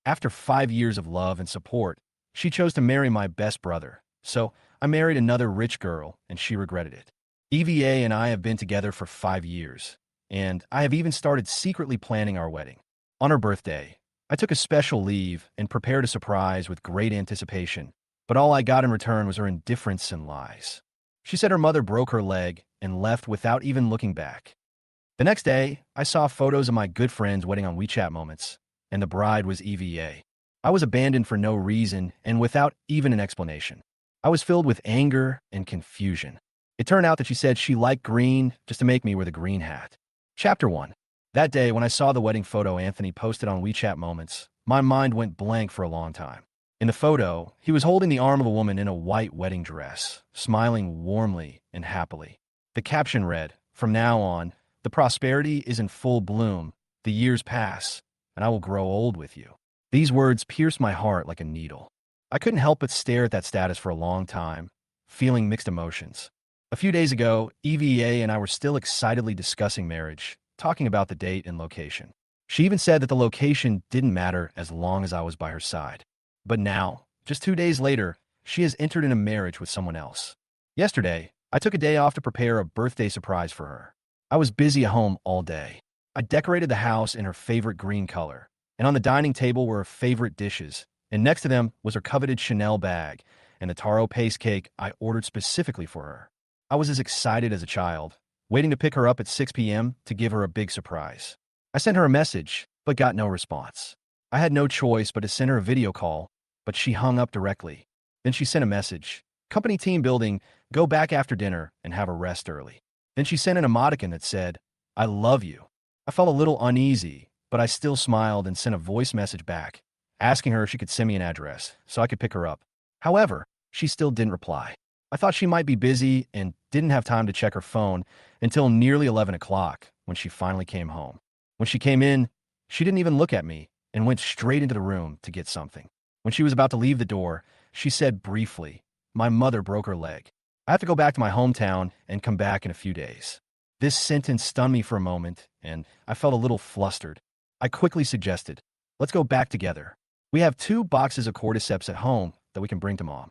After 5 years of love and support, she chose to marry my best brother. So I married another rich girl, and she regretted it. EVA and I have been together for 5 years, and I have even started secretly planning our wedding. On her birthday, I took a special leave and prepared a surprise with great anticipation, but all I got in return was her indifference and lies. She said her mother broke her leg and left without even looking back. The next day, I saw photos of my good friend's wedding on WeChat Moments, and the bride was EVA. I was abandoned for no reason and without even an explanation. I was filled with anger and confusion. It turned out that she said she liked green just to make me wear the green hat. Chapter 1. That day, when I saw the wedding photo Anthony posted on WeChat Moments, my mind went blank for a long time. In the photo, he was holding the arm of a woman in a white wedding dress, smiling warmly and happily. The caption read, "From now on, the prosperity is in full bloom, the years pass, and I will grow old with you." These words pierced my heart like a needle. I couldn't help but stare at that status for a long time, feeling mixed emotions. A few days ago, EVA and I were still excitedly discussing marriage, talking about the date and location. She even said that the location didn't matter as long as I was by her side. But now, just 2 days later, she has entered in a marriage with someone else. Yesterday, I took a day off to prepare a birthday surprise for her. I was busy at home all day. I decorated the house in her favorite green color, and on the dining table were her favorite dishes, and next to them was her coveted Chanel bag and the taro paste cake I ordered specifically for her. I was as excited as a child, waiting to pick her up at 6 p.m. to give her a big surprise. I sent her a message, but got no response. I had no choice but to send her a video call, but she hung up directly. Then she sent a message, "Company team building, go back after dinner and have a rest early." Then she sent an emoticon that said, "I love you." I felt a little uneasy, but I still smiled and sent a voice message back, asking her if she could send me an address so I could pick her up. However, she still didn't reply. I thought she might be busy and didn't have time to check her phone until nearly 11 o'clock when she finally came home. When she came in, she didn't even look at me and went straight into the room to get something. When she was about to leave the door, she said briefly, "My mother broke her leg. I have to go back to my hometown and come back in a few days." This sentence stunned me for a moment, and I felt a little flustered. I quickly suggested, "Let's go back together. We have 2 boxes of cordyceps at home that we can bring to Mom."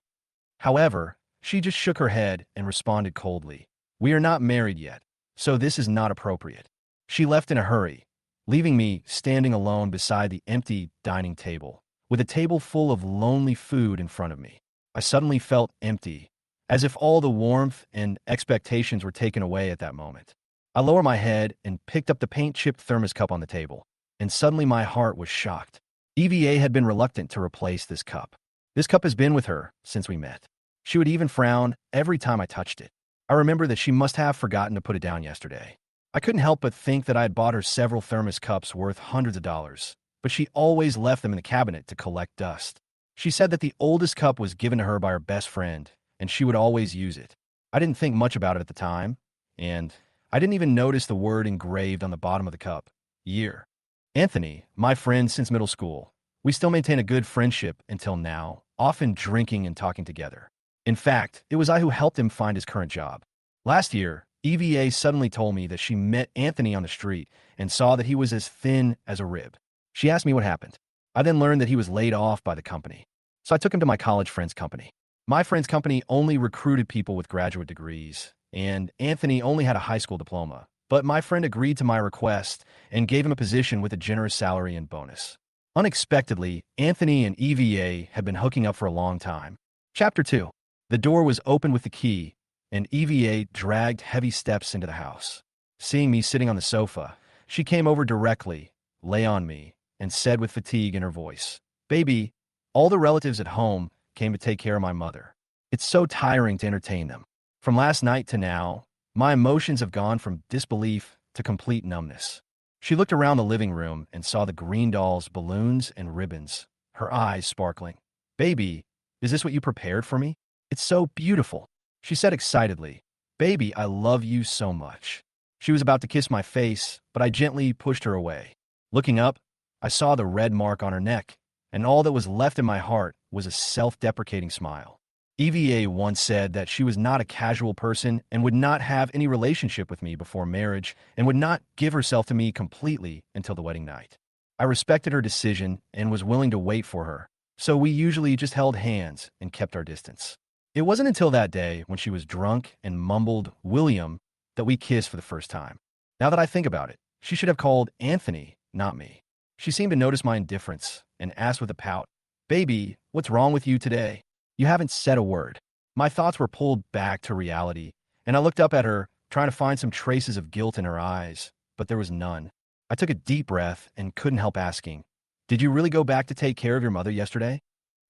However, she just shook her head and responded coldly, "We are not married yet, so this is not appropriate." She left in a hurry, leaving me standing alone beside the empty dining table, with a table full of lonely food in front of me. I suddenly felt empty, as if all the warmth and expectations were taken away at that moment. I lowered my head and picked up the paint-chipped thermos cup on the table, and suddenly my heart was shocked. EVA had been reluctant to replace this cup. This cup has been with her since we met. She would even frown every time I touched it. I remember that she must have forgotten to put it down yesterday. I couldn't help but think that I had bought her several thermos cups worth hundreds of dollars, but she always left them in the cabinet to collect dust. She said that the oldest cup was given to her by her best friend, and she would always use it. I didn't think much about it at the time, and I didn't even notice the word engraved on the bottom of the cup, year. Anthony, my friend since middle school, we still maintain a good friendship until now, often drinking and talking together. In fact, it was I who helped him find his current job. Last year, EVA suddenly told me that she met Anthony on the street and saw that he was as thin as a rib. She asked me what happened. I then learned that he was laid off by the company. So I took him to my college friend's company. My friend's company only recruited people with graduate degrees, and Anthony only had a high school diploma. But my friend agreed to my request and gave him a position with a generous salary and bonus. Unexpectedly, Anthony and EVA had been hooking up for a long time. Chapter 2. The door was opened with the key, and EVA dragged heavy steps into the house. Seeing me sitting on the sofa, she came over directly, lay on me, and said with fatigue in her voice, "Baby, all the relatives at home came to take care of my mother. It's so tiring to entertain them. From last night to now, my emotions have gone from disbelief to complete numbness." She looked around the living room and saw the green dolls, balloons, and ribbons, her eyes sparkling. "Baby, is this what you prepared for me? It's so beautiful," she said excitedly. "Baby, I love you so much." She was about to kiss my face, but I gently pushed her away. Looking up, I saw the red mark on her neck, and all that was left in my heart was a self-deprecating smile. EVA once said that she was not a casual person and would not have any relationship with me before marriage and would not give herself to me completely until the wedding night. I respected her decision and was willing to wait for her, so we usually just held hands and kept our distance. It wasn't until that day when she was drunk and mumbled William that we kissed for the first time. Now that I think about it, she should have called Anthony, not me. She seemed to notice my indifference and asked with a pout, "Baby, what's wrong with you today? You haven't said a word." My thoughts were pulled back to reality, and I looked up at her, trying to find some traces of guilt in her eyes, but there was none. I took a deep breath and couldn't help asking, "Did you really go back to take care of your mother yesterday?"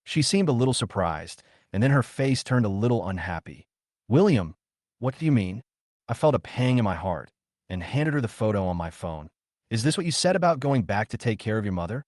She seemed a little surprised, and then her face turned a little unhappy. "William, what do you mean?" I felt a pang in my heart and handed her the photo on my phone. "Is this what you said about going back to take care of your mother?"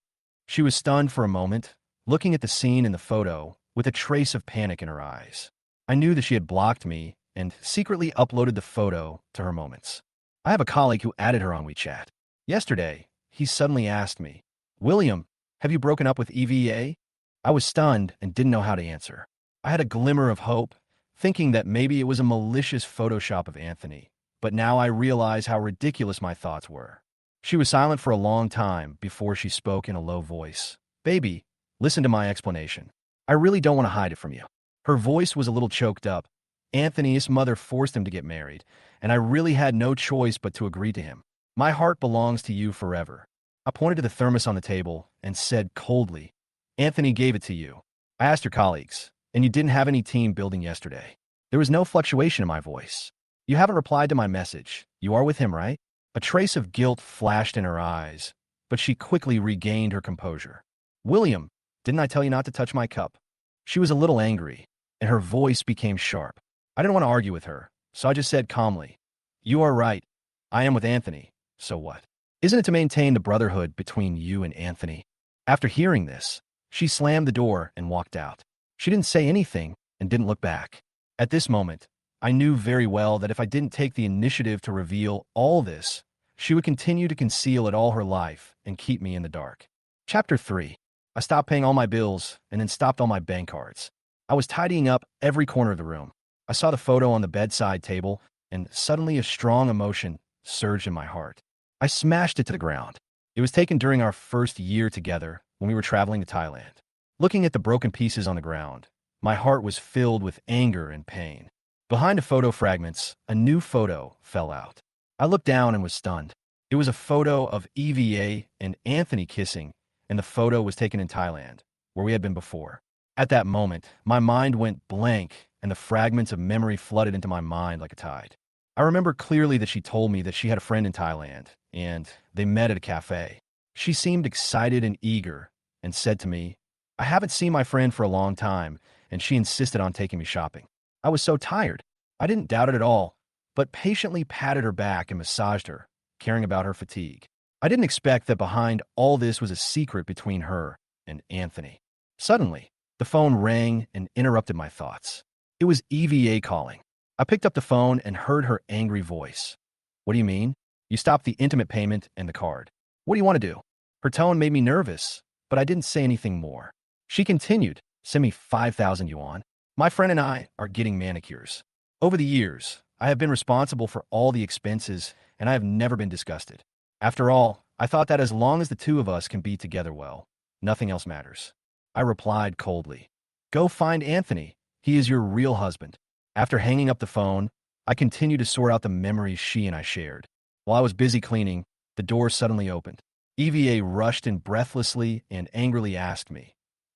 She was stunned for a moment, looking at the scene in the photo with a trace of panic in her eyes. I knew that she had blocked me and secretly uploaded the photo to her moments. I have a colleague who added her on WeChat. Yesterday, he suddenly asked me, "William, have you broken up with EVA?" I was stunned and didn't know how to answer. I had a glimmer of hope, thinking that maybe it was a malicious Photoshop of Anthony, but now I realize how ridiculous my thoughts were. She was silent for a long time before she spoke in a low voice. "Baby, listen to my explanation. I really don't want to hide it from you." Her voice was a little choked up. Anthony's mother forced him to get married, and I really had no choice but to agree to him. "My heart belongs to you forever." I pointed to the thermos on the table and said coldly, "Anthony gave it to you. I asked your colleagues, and you didn't have any team building yesterday." There was no fluctuation in my voice. "You haven't replied to my message. You are with him, right?" A trace of guilt flashed in her eyes, but she quickly regained her composure. "William, didn't I tell you not to touch my cup?" She was a little angry, and her voice became sharp. I didn't want to argue with her, so I just said calmly, "You are right. I am with Anthony. So what? Isn't it to maintain the brotherhood between you and Anthony?" After hearing this, she slammed the door and walked out. She didn't say anything and didn't look back. At this moment, I knew very well that if I didn't take the initiative to reveal all this, she would continue to conceal it all her life and keep me in the dark. Chapter 3. I stopped paying all my bills and then stopped all my bank cards. I was tidying up every corner of the room. I saw the photo on the bedside table, and suddenly a strong emotion surged in my heart. I smashed it to the ground. It was taken during our first year together when we were traveling to Thailand. Looking at the broken pieces on the ground, my heart was filled with anger and pain. Behind the photo fragments, a new photo fell out. I looked down and was stunned. It was a photo of EVA and Anthony kissing, and the photo was taken in Thailand, where we had been before. At that moment, my mind went blank, and the fragments of memory flooded into my mind like a tide. I remember clearly that she told me that she had a friend in Thailand, and they met at a cafe. She seemed excited and eager, and said to me, "I haven't seen my friend for a long time," and she insisted on taking me shopping. I was so tired. I didn't doubt it at all, but patiently patted her back and massaged her, caring about her fatigue. I didn't expect that behind all this was a secret between her and Anthony. Suddenly, the phone rang and interrupted my thoughts. It was EVA calling. I picked up the phone and heard her angry voice. "What do you mean? You stopped the intimate payment and the card. What do you want to do?" Her tone made me nervous, but I didn't say anything more. She continued, "Send me 5,000 yuan. My friend and I are getting manicures. Over the years, I have been responsible for all the expenses, and I have never been disgusted. After all, I thought that as long as the two of us can be together well, nothing else matters." I replied coldly, "Go find Anthony. He is your real husband." After hanging up the phone, I continued to sort out the memories she and I shared. While I was busy cleaning, the door suddenly opened. EVA rushed in breathlessly and angrily asked me,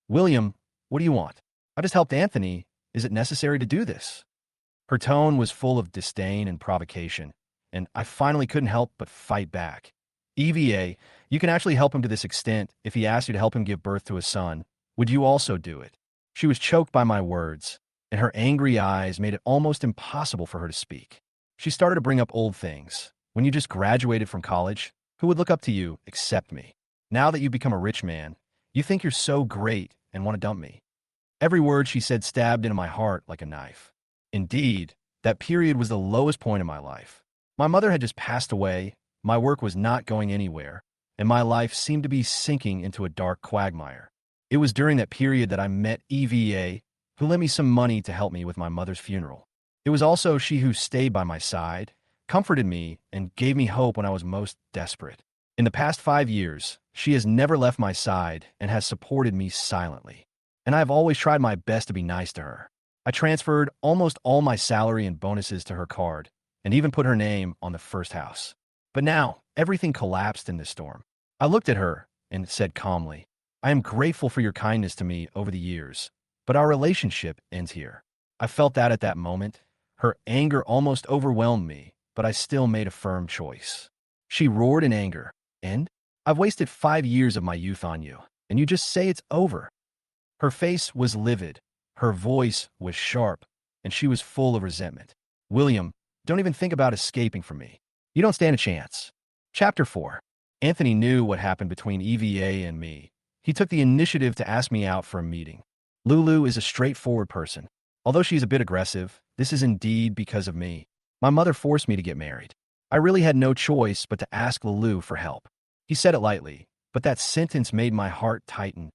"William, what do you want?" "I just helped Anthony. Is it necessary to do this?" Her tone was full of disdain and provocation, and I finally couldn't help but fight back. "EVA, you can actually help him to this extent. If he asked you to help him give birth to a son, would you also do it?" She was choked by my words, and her angry eyes made it almost impossible for her to speak. She started to bring up old things. "When you just graduated from college, who would look up to you except me? Now that you've become a rich man, you think you're so great and want to dump me." Every word she said stabbed into my heart like a knife. Indeed, that period was the lowest point in my life. My mother had just passed away, my work was not going anywhere, and my life seemed to be sinking into a dark quagmire. It was during that period that I met EVA, who lent me some money to help me with my mother's funeral. It was also she who stayed by my side, comforted me, and gave me hope when I was most desperate. In the past 5 years, she has never left my side and has supported me silently. And I have always tried my best to be nice to her. I transferred almost all my salary and bonuses to her card, and even put her name on the first house. But now, everything collapsed in this storm. I looked at her and said calmly, I am grateful for your kindness to me over the years, but our relationship ends here. I felt that at that moment. Her anger almost overwhelmed me, but I still made a firm choice. She roared in anger. End? I've wasted 5 years of my youth on you, and you just say it's over. Her face was livid, her voice was sharp, and she was full of resentment. William, don't even think about escaping from me. You don't stand a chance. Chapter 4. Anthony knew what happened between EVA and me. He took the initiative to ask me out for a meeting. Lulu is a straightforward person. Although she's a bit aggressive, this is indeed because of me. My mother forced me to get married. I really had no choice but to ask Lulu for help. He said it lightly, but that sentence made my heart tighten.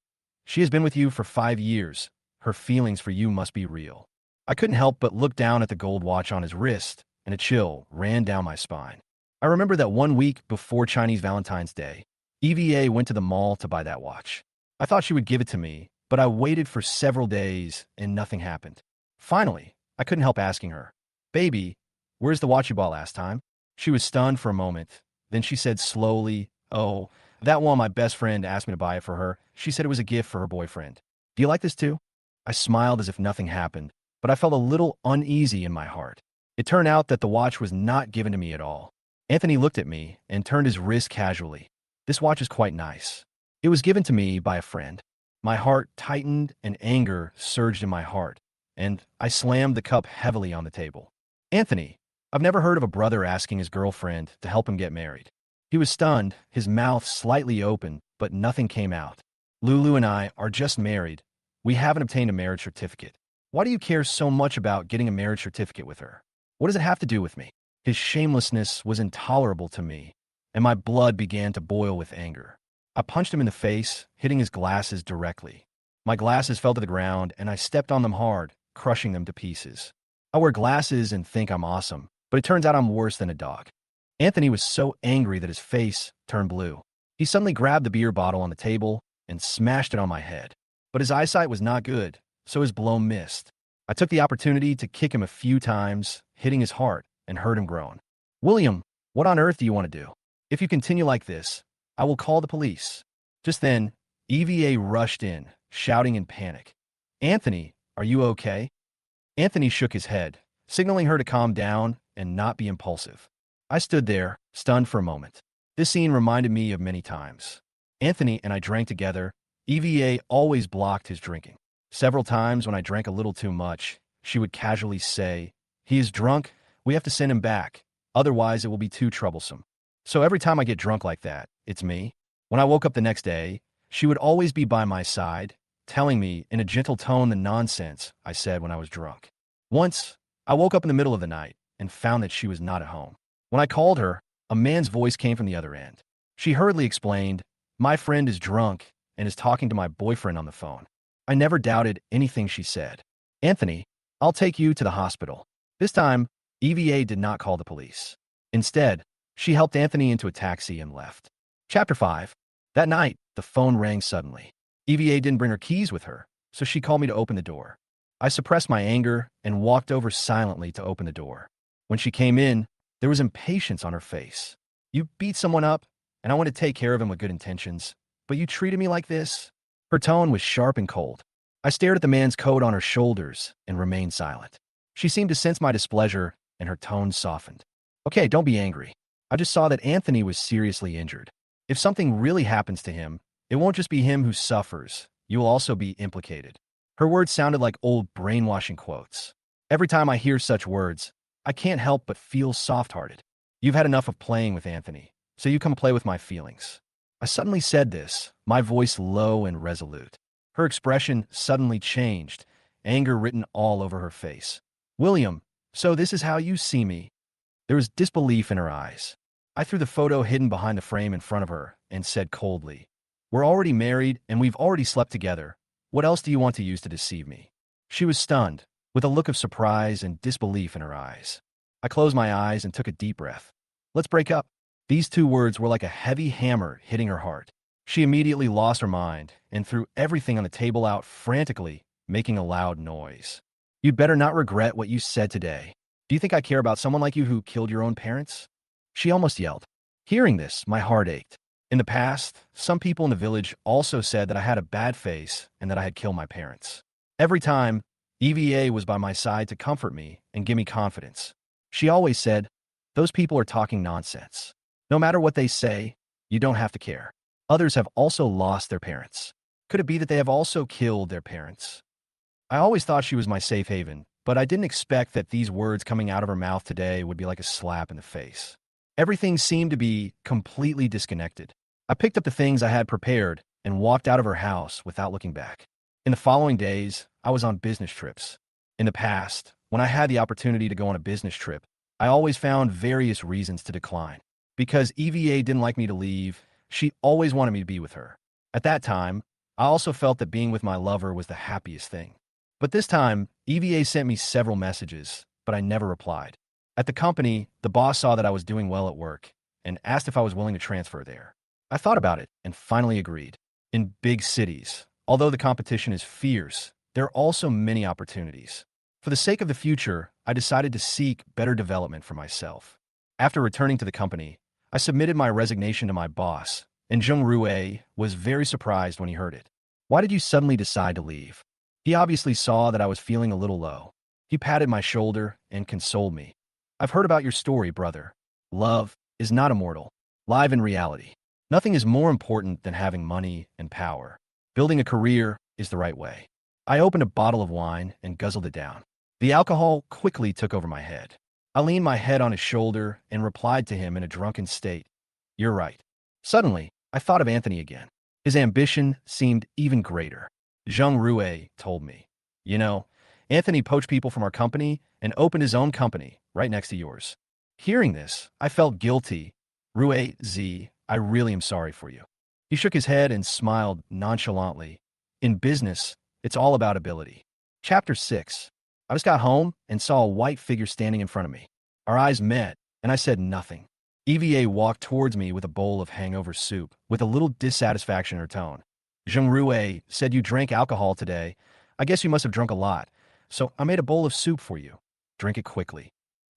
She has been with you for 5 years. Her feelings for you must be real. I couldn't help but look down at the gold watch on his wrist, and a chill ran down my spine. I remember that one week before Chinese Valentine's Day, EVA went to the mall to buy that watch. I thought she would give it to me, but I waited for several days and nothing happened. Finally, I couldn't help asking her, Baby, where's the watch you bought last time? She was stunned for a moment. Then she said slowly, Oh, that one my best friend asked me to buy it for her. She said it was a gift for her boyfriend. Do you like this too? I smiled as if nothing happened, but I felt a little uneasy in my heart. It turned out that the watch was not given to me at all. Anthony looked at me and turned his wrist casually. This watch is quite nice. It was given to me by a friend. My heart tightened and anger surged in my heart, and I slammed the cup heavily on the table. Anthony, I've never heard of a brother asking his girlfriend to help him get married. He was stunned, his mouth slightly open, but nothing came out. Lulu and I are just married. We haven't obtained a marriage certificate. Why do you care so much about getting a marriage certificate with her? What does it have to do with me? His shamelessness was intolerable to me, and my blood began to boil with anger. I punched him in the face, hitting his glasses directly. My glasses fell to the ground, and I stepped on them hard, crushing them to pieces. I wear glasses and think I'm awesome, but it turns out I'm worse than a dog. Anthony was so angry that his face turned blue. He suddenly grabbed the beer bottle on the table and smashed it on my head. But his eyesight was not good, so his blow missed. I took the opportunity to kick him a few times, hitting his heart, and heard him groan. William, what on earth do you want to do? If you continue like this, I will call the police. Just then, EVA rushed in, shouting in panic. Anthony, are you okay? Anthony shook his head, signaling her to calm down and not be impulsive. I stood there, stunned for a moment. This scene reminded me of many times. Anthony and I drank together. EVA always blocked his drinking. Several times when I drank a little too much, she would casually say, He is drunk, we have to send him back, otherwise it will be too troublesome. So every time I get drunk like that, it's me. When I woke up the next day, she would always be by my side, telling me in a gentle tone the nonsense I said when I was drunk. Once, I woke up in the middle of the night and found that she was not at home. When I called her, a man's voice came from the other end. She hurriedly explained, My friend is drunk and is talking to my boyfriend on the phone. I never doubted anything she said. Anthony, I'll take you to the hospital. This time, EVA did not call the police. Instead, she helped Anthony into a taxi and left. Chapter 5. That night, the phone rang suddenly. EVA didn't bring her keys with her, so she called me to open the door. I suppressed my anger and walked over silently to open the door. When she came in, there was impatience on her face. You beat someone up, and I wanted to take care of him with good intentions, but you treated me like this? Her tone was sharp and cold. I stared at the man's coat on her shoulders and remained silent. She seemed to sense my displeasure, and her tone softened. Okay, don't be angry. I just saw that Anthony was seriously injured. If something really happens to him, it won't just be him who suffers. You will also be implicated. Her words sounded like old brainwashing quotes. Every time I hear such words, I can't help but feel soft-hearted. You've had enough of playing with Anthony, so you come play with my feelings. I suddenly said this, my voice low and resolute. Her expression suddenly changed, anger written all over her face. William, so this is how you see me? There was disbelief in her eyes. I threw the photo hidden behind the frame in front of her and said coldly, We're already married and we've already slept together. What else do you want to use to deceive me? She was stunned, with a look of surprise and disbelief in her eyes. I closed my eyes and took a deep breath. Let's break up. These two words were like a heavy hammer hitting her heart. She immediately lost her mind and threw everything on the table out frantically, making a loud noise. You'd better not regret what you said today. Do you think I care about someone like you who killed your own parents? She almost yelled. Hearing this, my heart ached. In the past, some people in the village also said that I had a bad face and that I had killed my parents. Every time, EVA was by my side to comfort me and give me confidence. She always said, "Those people are talking nonsense. No matter what they say, you don't have to care. Others have also lost their parents. Could it be that they have also killed their parents?" I always thought she was my safe haven, but I didn't expect that these words coming out of her mouth today would be like a slap in the face. Everything seemed to be completely disconnected. I picked up the things I had prepared and walked out of her house without looking back. In the following days, I was on business trips. In the past, when I had the opportunity to go on a business trip, I always found various reasons to decline. Because EVA didn't like me to leave, she always wanted me to be with her. At that time, I also felt that being with my lover was the happiest thing. But this time, EVA sent me several messages, but I never replied. At the company, the boss saw that I was doing well at work and asked if I was willing to transfer there. I thought about it and finally agreed. In big cities, although the competition is fierce, there are also many opportunities. For the sake of the future, I decided to seek better development for myself. After returning to the company, I submitted my resignation to my boss, and Jung Rue was very surprised when he heard it. "Why did you suddenly decide to leave?" He obviously saw that I was feeling a little low. He patted my shoulder and consoled me. "I've heard about your story, brother. Love is not immortal, live in reality. Nothing is more important than having money and power. Building a career is the right way." I opened a bottle of wine and guzzled it down. The alcohol quickly took over my head. I leaned my head on his shoulder and replied to him in a drunken state, "You're right." Suddenly, I thought of Anthony again. His ambition seemed even greater. Zhang Rue told me, "You know, Anthony poached people from our company and opened his own company right next to yours." Hearing this, I felt guilty. "Rue Z, I really am sorry for you." He shook his head and smiled nonchalantly. "In business, it's all about ability." Chapter 6. I just got home and saw a white figure standing in front of me. Our eyes met, and I said nothing. EVA walked towards me with a bowl of hangover soup, with a little dissatisfaction in her tone. "Zheng Rue said you drank alcohol today. I guess you must have drunk a lot. So I made a bowl of soup for you. Drink it quickly."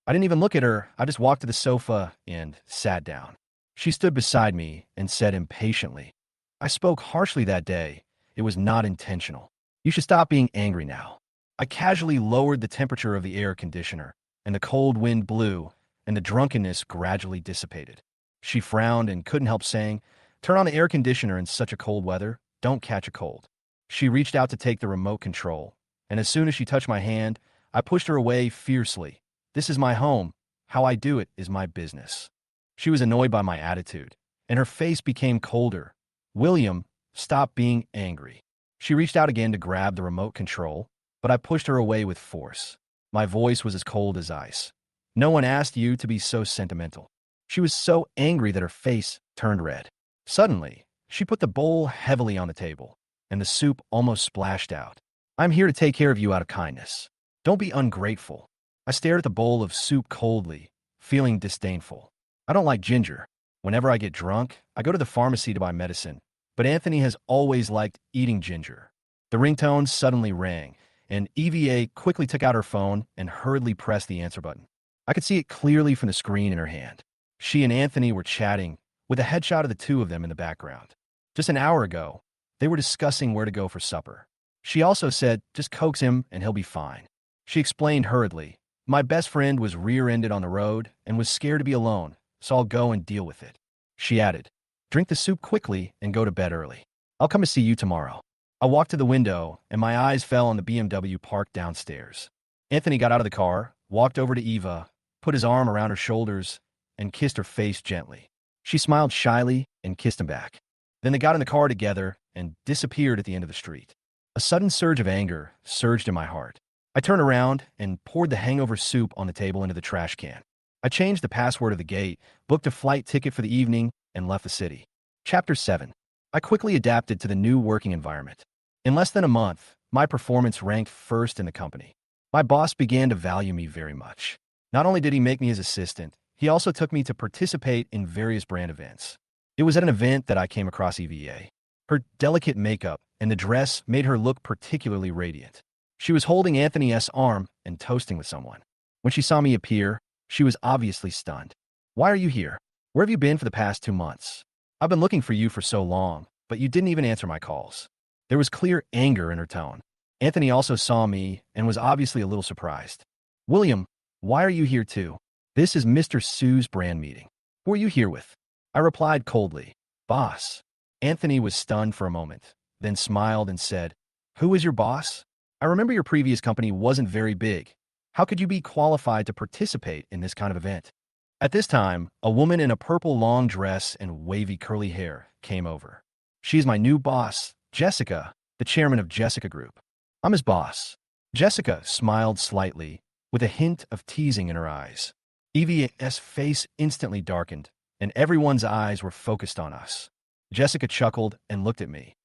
I didn't even look at her. I just walked to the sofa and sat down. She stood beside me and said impatiently, "I spoke harshly that day. It was not intentional. You should stop being angry now." I casually lowered the temperature of the air conditioner, and the cold wind blew, and the drunkenness gradually dissipated. She frowned and couldn't help saying, "Turn on the air conditioner in such a cold weather. Don't catch a cold." She reached out to take the remote control, and as soon as she touched my hand, I pushed her away fiercely. "This is my home. How I do it is my business." She was annoyed by my attitude, and her face became colder. "William, stop being angry." She reached out again to grab the remote control, but I pushed her away with force. My voice was as cold as ice. "No one asked you to be so sentimental." She was so angry that her face turned red. Suddenly, she put the bowl heavily on the table, and the soup almost splashed out. "I'm here to take care of you out of kindness. Don't be ungrateful." I stared at the bowl of soup coldly, feeling disdainful. I don't like ginger. Whenever I get drunk, I go to the pharmacy to buy medicine, but Anthony has always liked eating ginger. The ringtone suddenly rang, and EVA quickly took out her phone and hurriedly pressed the answer button. I could see it clearly from the screen in her hand. She and Anthony were chatting, with a headshot of the two of them in the background. Just an hour ago, they were discussing where to go for supper. She also said, "Just coax him and he'll be fine." She explained hurriedly, "My best friend was rear-ended on the road and was scared to be alone, so I'll go and deal with it." She added, "Drink the soup quickly and go to bed early. I'll come to see you tomorrow." I walked to the window, and my eyes fell on the BMW parked downstairs. Anthony got out of the car, walked over to Eva, put his arm around her shoulders, and kissed her face gently. She smiled shyly and kissed him back. Then they got in the car together and disappeared at the end of the street. A sudden surge of anger surged in my heart. I turned around and poured the hangover soup on the table into the trash can. I changed the password of the gate, booked a flight ticket for the evening, and left the city. Chapter 7. I quickly adapted to the new working environment. In less than a month, my performance ranked first in the company. My boss began to value me very much. Not only did he make me his assistant, He also took me to participate in various brand events. It was at an event that I came across EVA. Her delicate makeup and the dress made her look particularly radiant. She was holding Anthony's arm and toasting with someone. When she saw me appear, she was obviously stunned. "Why are you here? Where have you been for the past 2 months? I've been looking for you for so long, but you didn't even answer my calls." There was clear anger in her tone. Anthony also saw me and was obviously a little surprised. "William, why are you here too? This is Mr. Sue's brand meeting. Who are you here with?" I replied coldly, "Boss." Anthony was stunned for a moment, then smiled and said, "Who is your boss? I remember your previous company wasn't very big. How could you be qualified to participate in this kind of event?" At this time, a woman in a purple long dress and wavy curly hair came over. "She is my new boss, Jessica, the chairman of Jessica Group. I'm his boss." Jessica smiled slightly, with a hint of teasing in her eyes. EVA's face instantly darkened, and everyone's eyes were focused on us. Jessica chuckled and looked at me.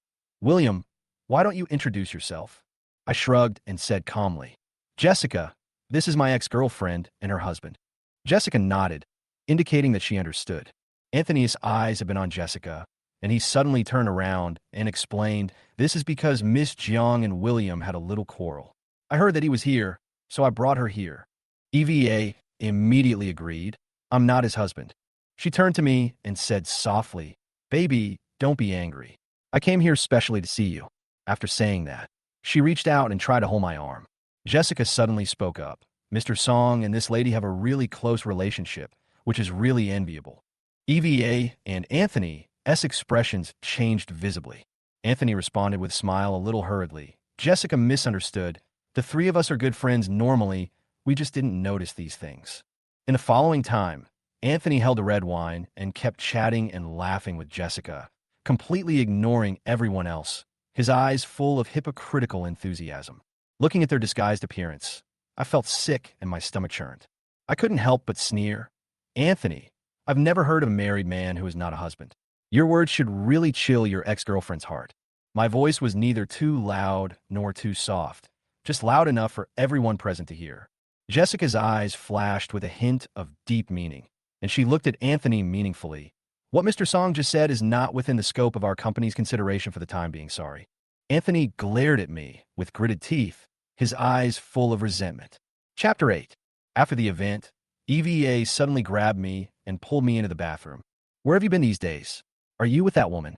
"William, why don't you introduce yourself?" I shrugged and said calmly, "Jessica, this is my ex-girlfriend and her husband." Jessica nodded, indicating that she understood. Anthony's eyes had been on Jessica, and he suddenly turned around and explained, "This is because Miss Jiang and William had a little quarrel. I heard that he was here, so I brought her here." EVA immediately agreed, "I'm not his husband." She turned to me and said softly, "Baby, don't be angry. I came here specially to see you." After saying that, she reached out and tried to hold my arm. Jessica suddenly spoke up. "Mr. Song and this lady have a really close relationship, which is really enviable." EVA and Anthony's expressions changed visibly. Anthony responded with a smile a little hurriedly. Jessica misunderstood. "The three of us are good friends normally, we just didn't notice these things." In the following time, Anthony held a red wine and kept chatting and laughing with Jessica, completely ignoring everyone else, his eyes full of hypocritical enthusiasm. Looking at their disguised appearance, I felt sick and my stomach churned. I couldn't help but sneer. "Anthony, I've never heard of a married man who is not a husband. Your words should really chill your ex-girlfriend's heart." My voice was neither too loud nor too soft, just loud enough for everyone present to hear. Jessica's eyes flashed with a hint of deep meaning, and she looked at Anthony meaningfully. "What Mr. Song just said is not within the scope of our company's consideration for the time being, sorry." Anthony glared at me with gritted teeth, his eyes full of resentment. Chapter 8. After the event, EVA suddenly grabbed me and pulled me into the bathroom. "Where have you been these days? Are you with that woman?"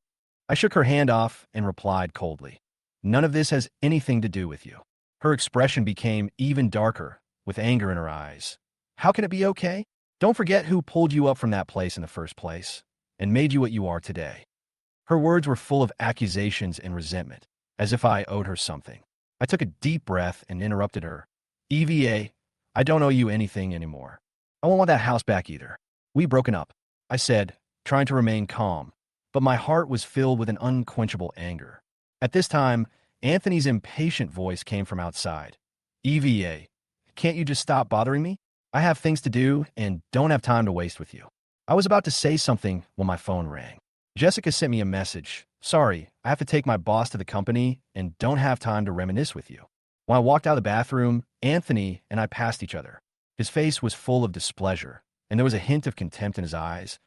I shook her hand off and replied coldly, "None of this has anything to do with you." Her expression became even darker, with anger in her eyes. "How can it be okay? Don't forget who pulled you up from that place in the first place and made you what you are today." Her words were full of accusations and resentment, as if I owed her something. I took a deep breath and interrupted her. "EVA, I don't owe you anything anymore. I won't want that house back either. We've broken up," I said, trying to remain calm, but my heart was filled with an unquenchable anger. At this time, Anthony's impatient voice came from outside. "EVA, can't you just stop bothering me? I have things to do and don't have time to waste with you." I was about to say something when my phone rang. Jessica sent me a message. "Sorry, I have to take my boss to the company and don't have time to reminisce with you." When I walked out of the bathroom, Anthony and I passed each other. His face was full of displeasure, and there was a hint of contempt in his eyes.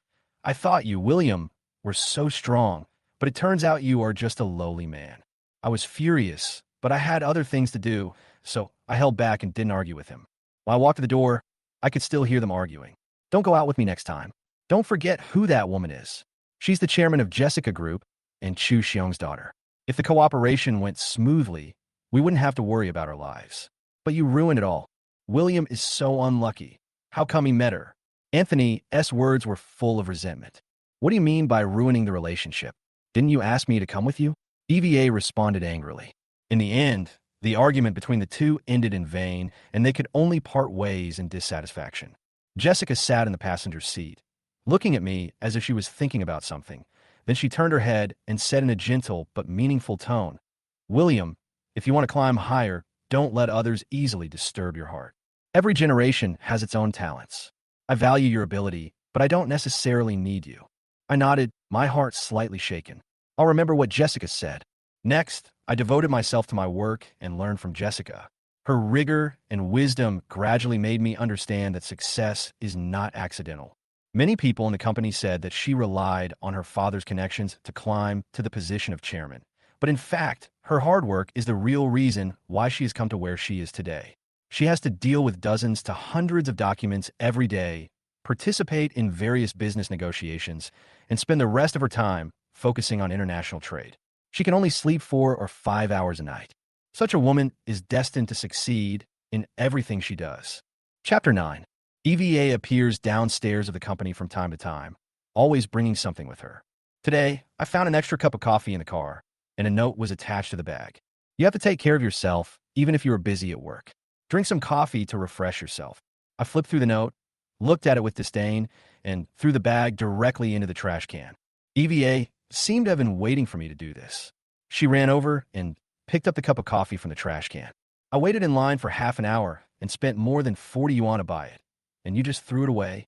"I thought you, William, were so strong, but it turns out you are just a lowly man." I was furious, but I had other things to do, so I held back and didn't argue with him. When I walked to the door, I could still hear them arguing. "Don't go out with me next time. Don't forget who that woman is. She's the chairman of Jessica Group and Chu Xiong's daughter. If the cooperation went smoothly, we wouldn't have to worry about our lives. But you ruined it all. William is so unlucky. How come he met her?" Anthony's words were full of resentment. "What do you mean by ruining the relationship? Didn't you ask me to come with you?" EVA responded angrily. In the end, the argument between the two ended in vain, and they could only part ways in dissatisfaction. Jessica sat in the passenger seat, looking at me as if she was thinking about something. Then she turned her head and said in a gentle but meaningful tone, "William, if you want to climb higher, don't let others easily disturb your heart. Every generation has its own talents. I value your ability, but I don't necessarily need you." I nodded, my heart slightly shaken. I'll remember what Jessica said. Next, I devoted myself to my work and learned from Jessica. Her rigor and wisdom gradually made me understand that success is not accidental. Many people in the company said that she relied on her father's connections to climb to the position of chairman. But in fact, her hard work is the real reason why she has come to where she is today. She has to deal with dozens to hundreds of documents every day, participate in various business negotiations, and spend the rest of her time focusing on international trade. She can only sleep 4 or 5 hours a night. Such a woman is destined to succeed in everything she does. Chapter 9. EVA appears downstairs of the company from time to time, always bringing something with her. Today, I found an extra cup of coffee in the car, and a note was attached to the bag. You have to take care of yourself, even if you are busy at work. Drink some coffee to refresh yourself. I flipped through the note, looked at it with disdain, and threw the bag directly into the trash can. EVA seemed to have been waiting for me to do this. She ran over and picked up the cup of coffee from the trash can. I waited in line for half an hour and spent more than 40 yuan to buy it, and you just threw it away?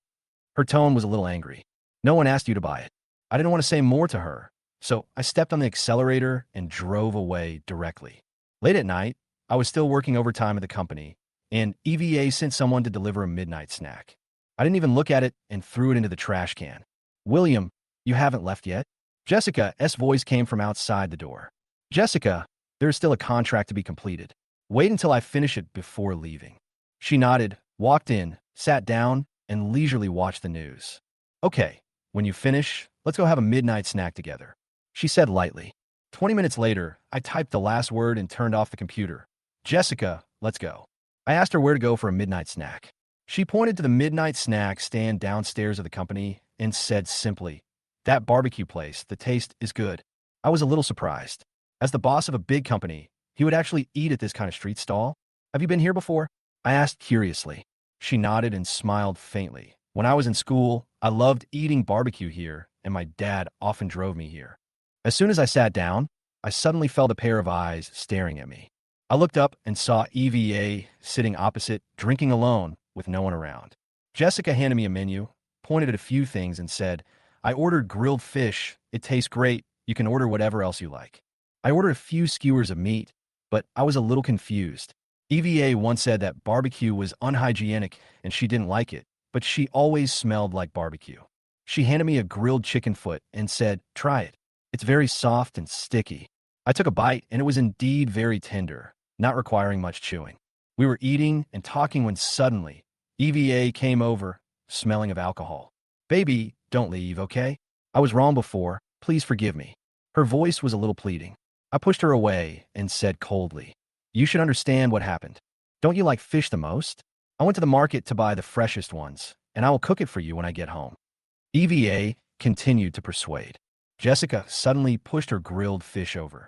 Her tone was a little angry. No one asked you to buy it. I didn't want to say more to her, so I stepped on the accelerator and drove away directly. Late at night, I was still working overtime at the company, and EVA sent someone to deliver a midnight snack. I didn't even look at it and threw it into the trash can. William, you haven't left yet? Jessica's voice came from outside the door. Jessica, there is still a contract to be completed. Wait until I finish it before leaving. She nodded, walked in, sat down, and leisurely watched the news. Okay, when you finish, let's go have a midnight snack together, she said lightly. 20 minutes later, I typed the last word and turned off the computer. Jessica, let's go. I asked her where to go for a midnight snack. She pointed to the midnight snack stand downstairs of the company and said simply, that barbecue place, the taste is good. I was a little surprised. As the boss of a big company, he would actually eat at this kind of street stall? Have you been here before? I asked curiously. She nodded and smiled faintly. When I was in school, I loved eating barbecue here, and my dad often drove me here. As soon as I sat down, I suddenly felt a pair of eyes staring at me. I looked up and saw EVA sitting opposite, drinking alone, with no one around. Jessica handed me a menu, pointed at a few things, and said, I ordered grilled fish. It tastes great. You can order whatever else you like. I ordered a few skewers of meat, but I was a little confused. EVA once said that barbecue was unhygienic and she didn't like it, but she always smelled like barbecue. She handed me a grilled chicken foot and said, try it. It's very soft and sticky. I took a bite and it was indeed very tender, not requiring much chewing. We were eating and talking when suddenly EVA came over, smelling of alcohol. Baby, don't leave, okay? I was wrong before. Please forgive me. Her voice was a little pleading. I pushed her away and said coldly, you should understand what happened. Don't you like fish the most? I went to the market to buy the freshest ones, and I will cook it for you when I get home. EVA continued to persuade. Jessica suddenly pushed her grilled fish over.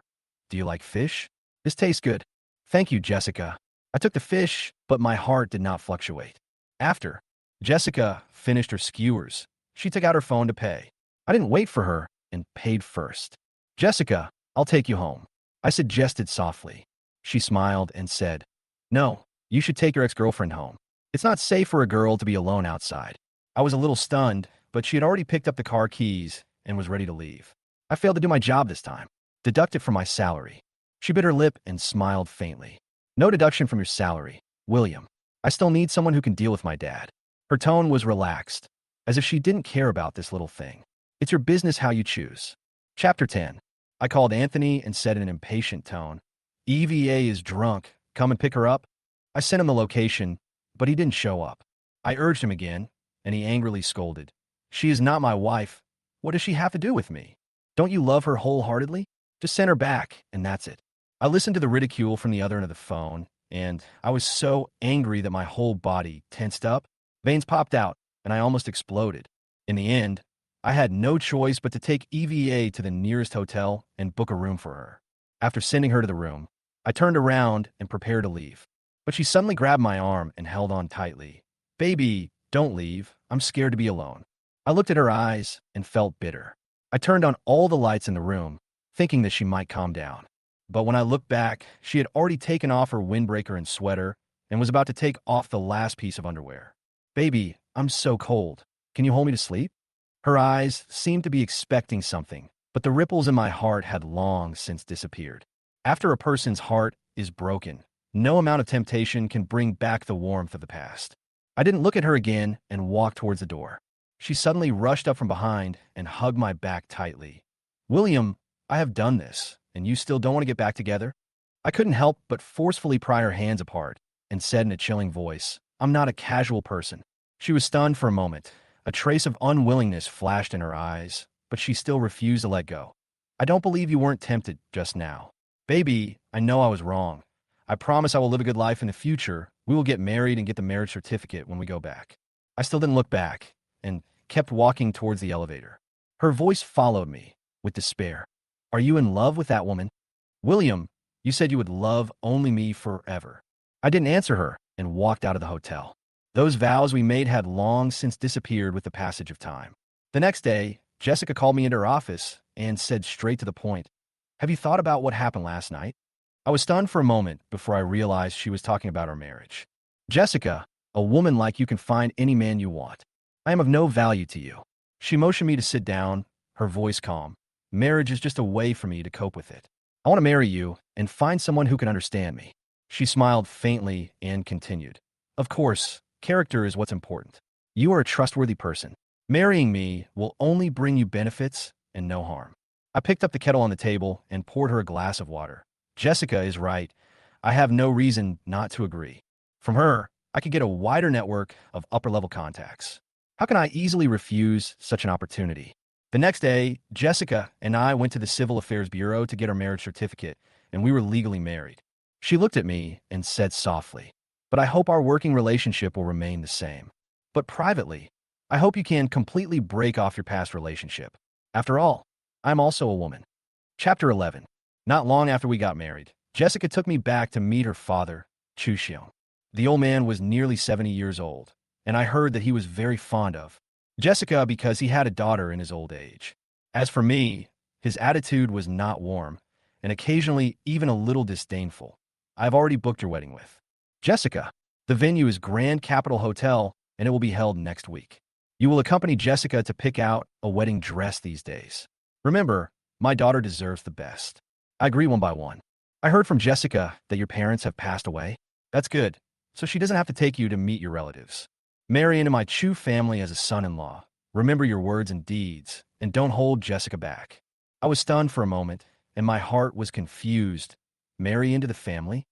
Do you like fish? This tastes good. Thank you, Jessica. I took the fish, but my heart did not fluctuate. After Jessica finished her skewers, she took out her phone to pay. I didn't wait for her and paid first. Jessica, I'll take you home, I suggested softly. She smiled and said, no, you should take your ex-girlfriend home. It's not safe for a girl to be alone outside. I was a little stunned, but she had already picked up the car keys and was ready to leave. I failed to do my job this time. Deduct it from my salary. She bit her lip and smiled faintly. No deduction from your salary, William. I still need someone who can deal with my dad. Her tone was relaxed, as if she didn't care about this little thing. It's your business how you choose. Chapter 10. I called Anthony and said in an impatient tone, EVA is drunk. Come and pick her up. I sent him the location, but he didn't show up. I urged him again, and he angrily scolded. She is not my wife. What does she have to do with me? Don't you love her wholeheartedly? Just send her back, and that's it. I listened to the ridicule from the other end of the phone, and I was so angry that my whole body tensed up, veins popped out, and I almost exploded. In the end, I had no choice but to take EVA to the nearest hotel and book a room for her. After sending her to the room, I turned around and prepared to leave. But she suddenly grabbed my arm and held on tightly. Baby, don't leave. I'm scared to be alone. I looked at her eyes and felt bitter. I turned on all the lights in the room, thinking that she might calm down. But when I looked back, she had already taken off her windbreaker and sweater and was about to take off the last piece of underwear. Baby, I'm so cold. Can you hold me to sleep? Her eyes seemed to be expecting something, but the ripples in my heart had long since disappeared. After a person's heart is broken, No amount of temptation can bring back the warmth of the past. I didn't look at her again and walked towards the door. She suddenly rushed up from behind and hugged my back tightly. William, I have done this, and you still don't want to get back together? I couldn't help but forcefully pry her hands apart and said in a chilling voice, I'm not a casual person. She was stunned for a moment. A trace of unwillingness flashed in her eyes, but she still refused to let go. I don't believe you weren't tempted just now. Baby, I know I was wrong. I promise I will live a good life in the future. We will get married and get the marriage certificate when we go back. I still didn't look back and kept walking towards the elevator. Her voice followed me with despair. Are you in love with that woman? William, you said you would love only me forever. I didn't answer her and walked out of the hotel. Those vows we made had long since disappeared with the passage of time. The next day, Jessica called me into her office and said straight to the point, have you thought about what happened last night? I was stunned for a moment before I realized she was talking about our marriage. Jessica, a woman like you can find any man you want. I am of no value to you. She motioned me to sit down, her voice calm. Marriage is just a way for me to cope with it. I want to marry you and find someone who can understand me. She smiled faintly and continued. Of course, character is what's important. You are a trustworthy person. Marrying me will only bring you benefits and no harm. I picked up the kettle on the table and poured her a glass of water. Jessica is right. I have no reason not to agree. From her, I could get a wider network of upper-level contacts. How can I easily refuse such an opportunity? The next day, Jessica and I went to the Civil Affairs Bureau to get our marriage certificate, and we were legally married. She looked at me and said softly, but I hope our working relationship will remain the same. But privately, I hope you can completely break off your past relationship. After all, I'm also a woman. Chapter 11. Not long after we got married, Jessica took me back to meet her father, Chuxiong. The old man was nearly 70 years old, and I heard that he was very fond of Jessica because he had a daughter in his old age. As for me, his attitude was not warm, and occasionally even a little disdainful. I've already booked your wedding with Jessica. The venue is Grand Capital Hotel, and it will be held next week. You will accompany Jessica to pick out a wedding dress these days. Remember, my daughter deserves the best. I agree one by one. I heard from Jessica that your parents have passed away. That's good, so she doesn't have to take you to meet your relatives. Marry into my Chu family as a son-in-law. Remember your words and deeds, and don't hold Jessica back. I was stunned for a moment, and my heart was confused. Marry into the family?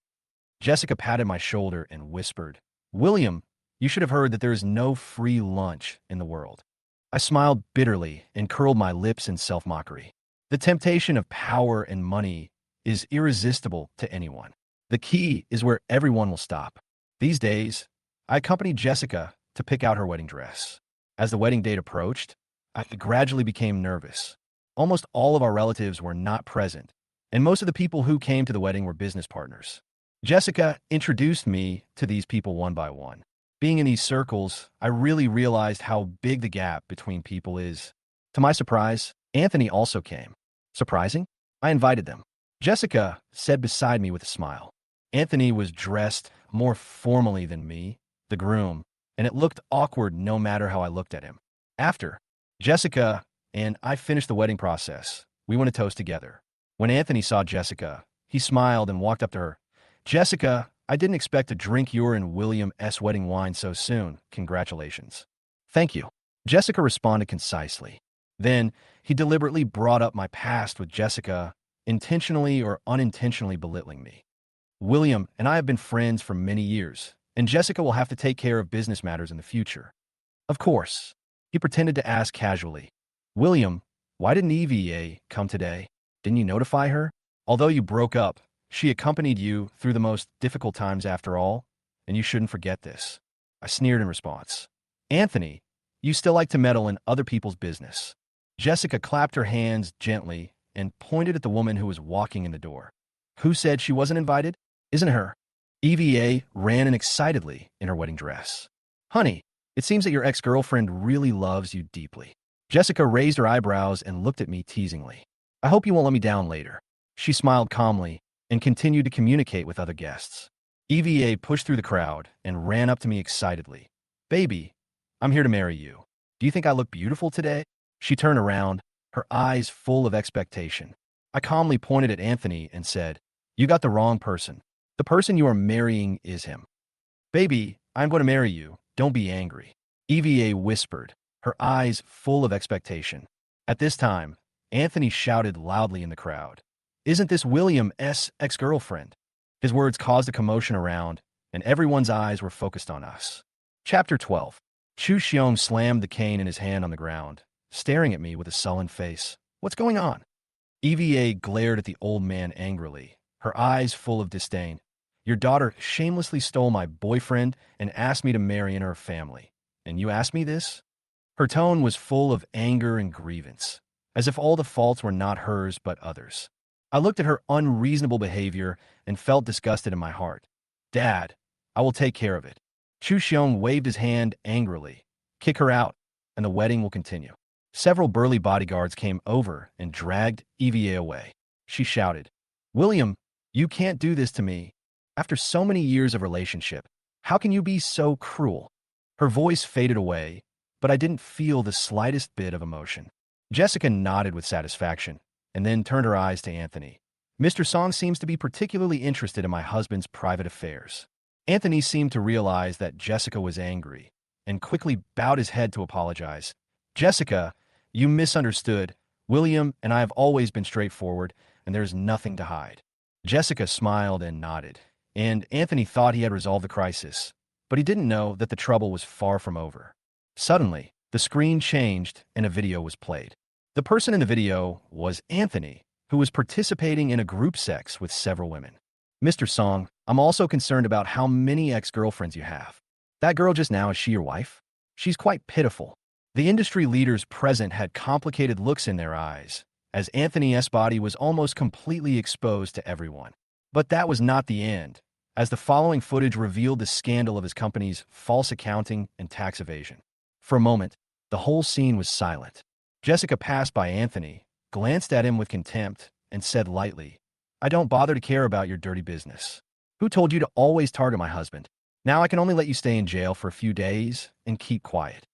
Jessica patted my shoulder and whispered, William, you should have heard that there is no free lunch in the world. I smiled bitterly and curled my lips in self-mockery. The temptation of power and money is irresistible to anyone. The key is where everyone will stop. These days, I accompanied Jessica to pick out her wedding dress. As the wedding date approached, I gradually became nervous. Almost all of our relatives were not present, and most of the people who came to the wedding were business partners. Jessica introduced me to these people one by one. Being in these circles, I really realized how big the gap between people is. To my surprise, Anthony also came. Surprising? I invited them. Jessica said beside me with a smile. Anthony was dressed more formally than me, the groom, and it looked awkward no matter how I looked at him. After Jessica and I finished the wedding process, we went to toast together. When Anthony saw Jessica, he smiled and walked up to her. Jessica, I didn't expect to drink your and William's wedding wine so soon. Congratulations. Thank you. Jessica responded concisely. Then he deliberately brought up my past with Jessica, intentionally or unintentionally belittling me. William and I have been friends for many years, and Jessica will have to take care of business matters in the future. Of course. He pretended to ask casually, William, why didn't EVA come today? Didn't you notify her? Although you broke up, she accompanied you through the most difficult times after all, and you shouldn't forget this. I sneered in response. Anthony, you still like to meddle in other people's business. Jessica clapped her hands gently and pointed at the woman who was walking in the door. Who said she wasn't invited? Isn't her? EVA ran in excitedly in her wedding dress. Honey, it seems that your ex-girlfriend really loves you deeply. Jessica raised her eyebrows and looked at me teasingly. I hope you won't let me down later. She smiled calmly and continued to communicate with other guests. EVA pushed through the crowd and ran up to me excitedly. Baby, I'm here to marry you. Do you think I look beautiful today? She turned around, her eyes full of expectation. I calmly pointed at Anthony and said, You got the wrong person. The person you are marrying is him. Baby, I'm going to marry you. Don't be angry. EVA whispered, her eyes full of expectation. At this time, Anthony shouted loudly in the crowd, "Isn't this William's ex-girlfriend?" His words caused a commotion around, and everyone's eyes were focused on us. Chapter 12. Chu Xiong slammed the cane in his hand on the ground, staring at me with a sullen face. "What's going on?" EVA glared at the old man angrily, her eyes full of disdain. "Your daughter shamelessly stole my boyfriend and asked me to marry in her family. And you asked me this?" Her tone was full of anger and grievance, as if all the faults were not hers but others. I looked at her unreasonable behavior and felt disgusted in my heart. "Dad, I will take care of it." Chu Xiong waved his hand angrily. "Kick her out, and the wedding will continue." Several burly bodyguards came over and dragged EVA away. She shouted, "William, you can't do this to me. After so many years of relationship, how can you be so cruel?" Her voice faded away, but I didn't feel the slightest bit of emotion. Jessica nodded with satisfaction, and then turned her eyes to Anthony. "Mr. Song seems to be particularly interested in my husband's private affairs." Anthony seemed to realize that Jessica was angry, and quickly bowed his head to apologize. "Jessica, you misunderstood. William and I have always been straightforward, and there is nothing to hide." Jessica smiled and nodded, and Anthony thought he had resolved the crisis, but he didn't know that the trouble was far from over. Suddenly, the screen changed and a video was played. The person in the video was Anthony, who was participating in a group sex with several women. "Mr. Song, I'm also concerned about how many ex-girlfriends you have. That girl just now, is she your wife? She's quite pitiful." The industry leaders present had complicated looks in their eyes, as Anthony's body was almost completely exposed to everyone. But that was not the end, as the following footage revealed the scandal of his company's false accounting and tax evasion. For a moment, the whole scene was silent. Jessica passed by Anthony, glanced at him with contempt, and said lightly, "I don't bother to care about your dirty business. Who told you to always target my husband? Now I can only let you stay in jail for a few days and keep quiet."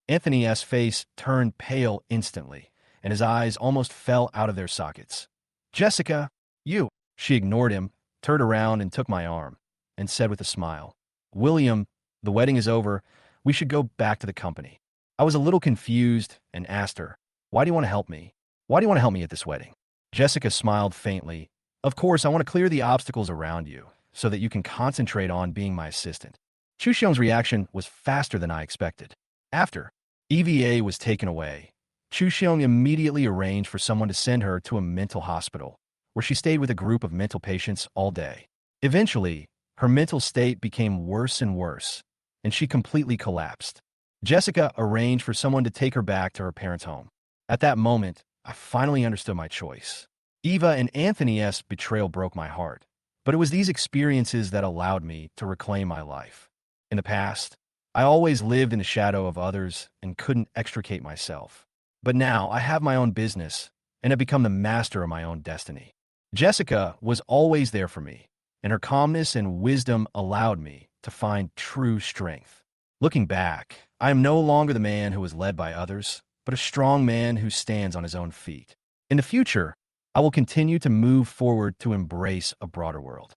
Anthony's face turned pale instantly, and his eyes almost fell out of their sockets. "Jessica, you!" She ignored him, turned around and took my arm, and said with a smile, "William, the wedding is over. We should go back to the company." I was a little confused and asked her, "Why do you want to help me? Why do you want to help me at this wedding?" Jessica smiled faintly. "Of course, I want to clear the obstacles around you, so that you can concentrate on being my assistant." Chu Xiong's reaction was faster than I expected. After EVA was taken away, Chu Xiong immediately arranged for someone to send her to a mental hospital, where she stayed with a group of mental patients all day. Eventually, her mental state became worse and worse, and she completely collapsed. Jessica arranged for someone to take her back to her parents' home. At that moment, I finally understood my choice. Eva and Anthony's betrayal broke my heart, but it was these experiences that allowed me to reclaim my life. In the past, I always lived in the shadow of others and couldn't extricate myself. But now I have my own business and have become the master of my own destiny. Jessica was always there for me, and her calmness and wisdom allowed me to find true strength. Looking back, I am no longer the man who was led by others, but a strong man who stands on his own feet. In the future, I will continue to move forward to embrace a broader world.